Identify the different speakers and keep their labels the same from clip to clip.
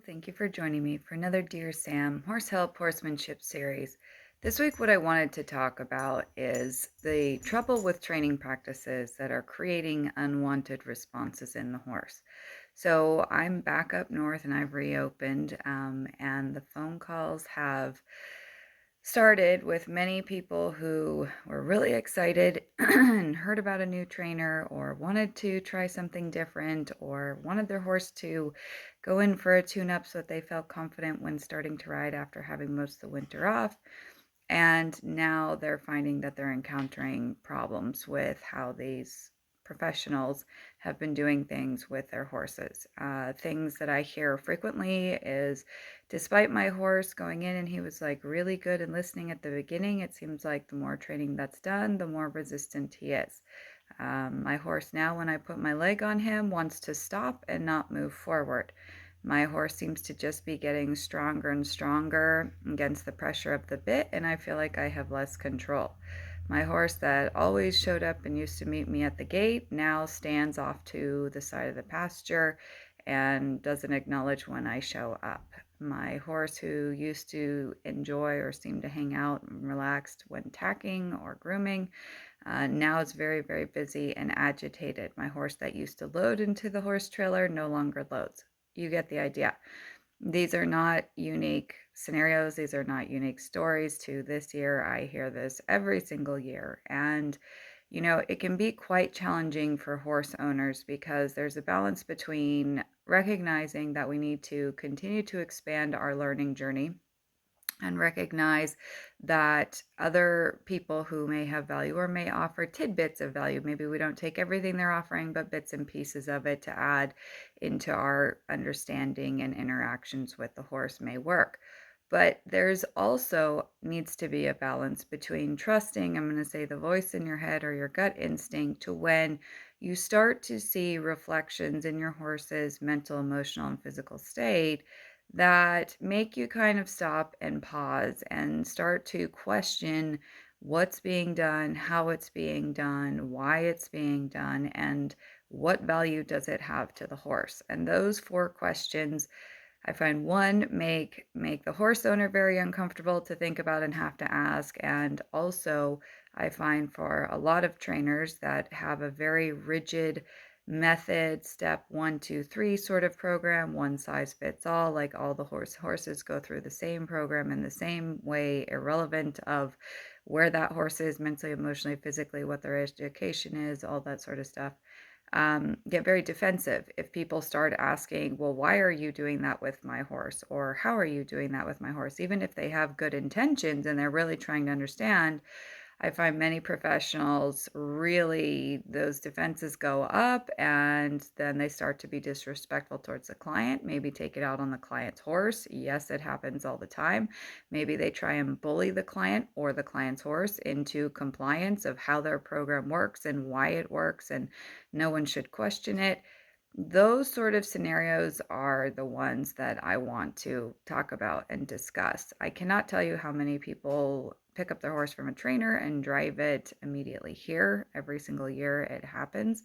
Speaker 1: Thank you for joining me for another Dear Sam Horse Help Horsemanship series. This week, what I wanted to talk about is the trouble with training practices that are creating unwanted responses in the horse. So, I'm back up north and I've reopened, and the phone calls have started with many people who were really excited and heard about a new trainer or wanted to try something different or wanted their horse to go in for a tune up so that they felt confident when starting to ride after having most of the winter off. And now they're finding that they're encountering problems with how these professionals have been doing things with their horses. Things that I hear frequently is despite my horse going in and he was like really good and listening at the beginning, it seems like the more training that's done, the more resistant he is. My horse now, when I put my leg on him, wants to stop and not move forward. My horse seems to just be getting stronger and stronger against the pressure of the bit, and I feel like I have less control. My horse that always showed up and used to meet me at the gate now stands off to the side of the pasture and doesn't acknowledge when I show up. My horse, who used to enjoy or seem to hang out and relaxed when tacking or grooming, now is very, very busy and agitated. My horse that used to load into the horse trailer no longer loads. You get the idea. These are not unique scenarios. These are not unique stories to this year. I hear this every single year. And, it can be quite challenging for horse owners because there's a balance between recognizing that we need to continue to expand our learning journey and recognize that other people who may have value or may offer tidbits of value. Maybe we don't take everything they're offering, but bits and pieces of it to add into our understanding and interactions with the horse may work. But there's also needs to be a balance between trusting, I'm going to say, the voice in your head or your gut instinct to when you start to see reflections in your horse's mental, emotional, and physical state that make you kind of stop and pause and start to question what's being done, how it's being done, why it's being done, and what value does it have to the horse. And those four questions, I find, one, make the horse owner very uncomfortable to think about and have to ask, and also I find for a lot of trainers that have a very rigid method, step one, two, three sort of program, one size fits all, like all the horses go through the same program in the same way, irrelevant of where that horse is mentally, emotionally, physically, what their education is, all that sort of stuff. Get very defensive if people start asking, well, why are you doing that with my horse? Or how are you doing that with my horse? Even if they have good intentions and they're really trying to understand, I find many professionals really, those defenses go up and then they start to be disrespectful towards the client, maybe take it out on the client's horse. Yes, it happens all the time. Maybe they try and bully the client or the client's horse into compliance of how their program works and why it works, and no one should question it. Those sort of scenarios are the ones that I want to talk about and discuss. I cannot tell you how many people pick up their horse from a trainer and drive it immediately here. Every single year it happens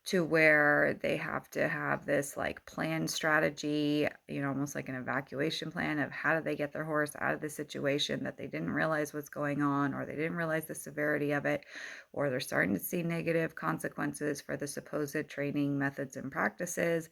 Speaker 1: to where they have to have this like planned strategy, almost like an evacuation plan of how do they get their horse out of the situation that they didn't realize was going on, or they didn't realize the severity of it, or they're starting to see negative consequences for the supposed training methods and practices.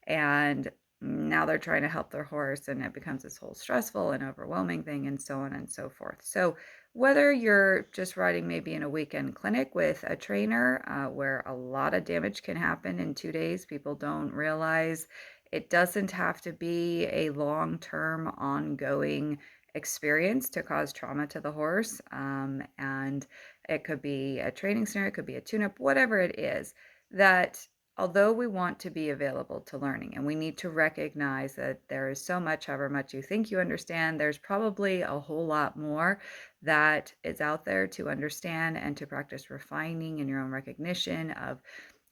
Speaker 1: And now they're trying to help their horse, and it becomes this whole stressful and overwhelming thing, and so on and so forth. So, whether you're just riding maybe in a weekend clinic with a trainer where a lot of damage can happen in 2 days, people don't realize it doesn't have to be a long term, ongoing experience to cause trauma to the horse. And it could be a training scenario, it could be a tune up, whatever it is. That although we want to be available to learning and we need to recognize that there is so much, however much you think you understand, there's probably a whole lot more that is out there to understand and to practice refining in your own recognition of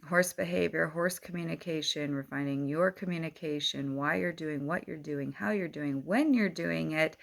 Speaker 1: horse behavior, horse communication, refining your communication, why you're doing what you're doing, how you're doing, when you're doing it,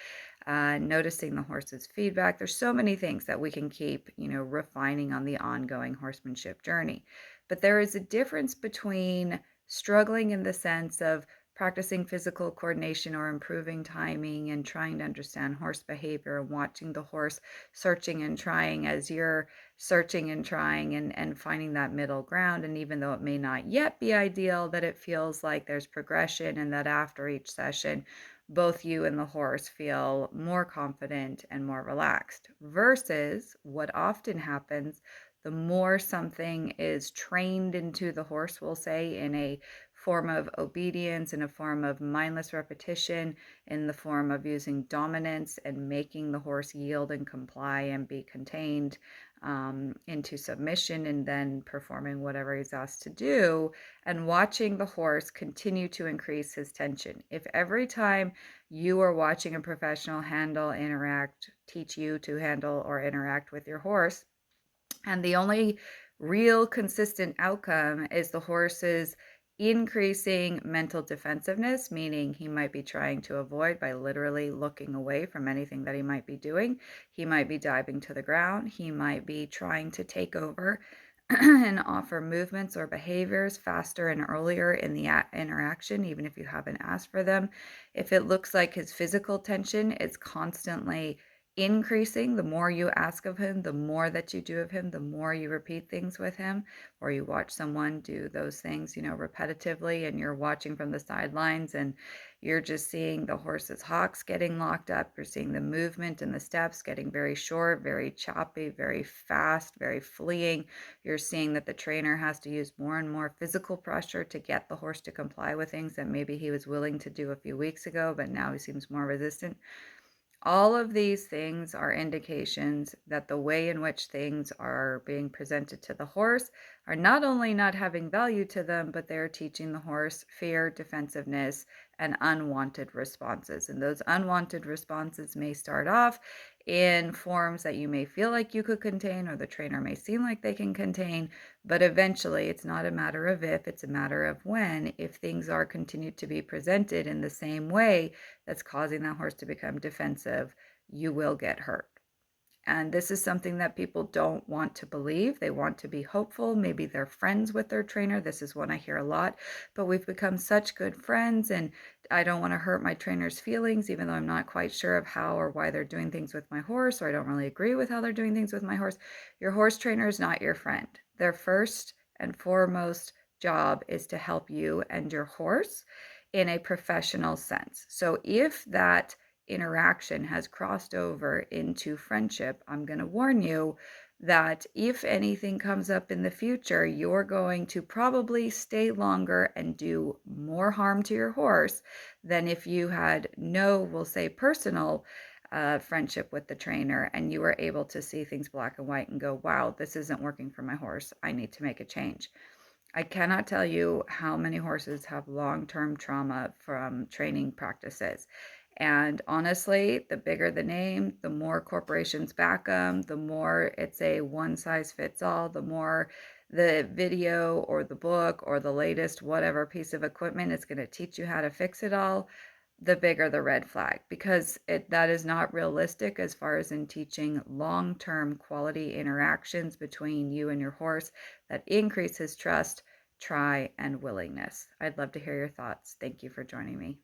Speaker 1: noticing the horse's feedback. There's so many things that we can keep, refining on the ongoing horsemanship journey. But there is a difference between struggling in the sense of practicing physical coordination or improving timing and trying to understand horse behavior and watching the horse searching and trying as you're searching and trying and finding that middle ground. And even though it may not yet be ideal, that it feels like there's progression and that after each session, both you and the horse feel more confident and more relaxed. Versus what often happens, the more something is trained into the horse, we'll say, in a form of obedience, in a form of mindless repetition, in the form of using dominance and making the horse yield and comply and be contained into submission and then performing whatever he's asked to do, and watching the horse continue to increase his tension. If every time you are watching a professional handle, interact, teach you to handle or interact with your horse, and the only real consistent outcome is the horse's increasing mental defensiveness, meaning he might be trying to avoid by literally looking away from anything that he might be doing. He might be diving to the ground. He might be trying to take over and offer movements or behaviors faster and earlier in the interaction, even if you haven't asked for them. If it looks like his physical tension is constantly increasing, the more you ask of him, the more that you do of him, the more you repeat things with him, or you watch someone do those things, repetitively, and you're watching from the sidelines and you're just seeing the horse's hocks getting locked up. You're seeing the movement and the steps getting very short, very choppy, very fast, very fleeing. You're seeing that the trainer has to use more and more physical pressure to get the horse to comply with things that maybe he was willing to do a few weeks ago, but now he seems more resistant. All of these things are indications that the way in which things are being presented to the horse are not only not having value to them, but they're teaching the horse fear, defensiveness, and unwanted responses. And those unwanted responses may start off in forms that you may feel like you could contain, or the trainer may seem like they can contain, but eventually it's not a matter of if, it's a matter of when. If things are continued to be presented in the same way that's causing that horse to become defensive, you will get hurt. And this is something that people don't want to believe. They want to be hopeful. Maybe they're friends with their trainer. This is one I hear a lot, but we've become such good friends and I don't want to hurt my trainer's feelings, even though I'm not quite sure of how or why they're doing things with my horse, or I don't really agree with how they're doing things with my horse. Your horse trainer is not your friend. Their first and foremost job is to help you and your horse in a professional sense. So if that interaction has crossed over into friendship, I'm going to warn you that if anything comes up in the future, you're going to probably stay longer and do more harm to your horse than if you had no, we'll say, personal friendship with the trainer and you were able to see things black and white and go, wow, this isn't working for my horse. I need to make a change. I cannot tell you how many horses have long-term trauma from training practices. And honestly, the bigger the name, the more corporations back them, the more it's a one size fits all, the more the video or the book or the latest whatever piece of equipment is going to teach you how to fix it all, the bigger the red flag, because that is not realistic as far as in teaching long-term quality interactions between you and your horse that increases trust, try, and willingness. I'd love to hear your thoughts. Thank you for joining me.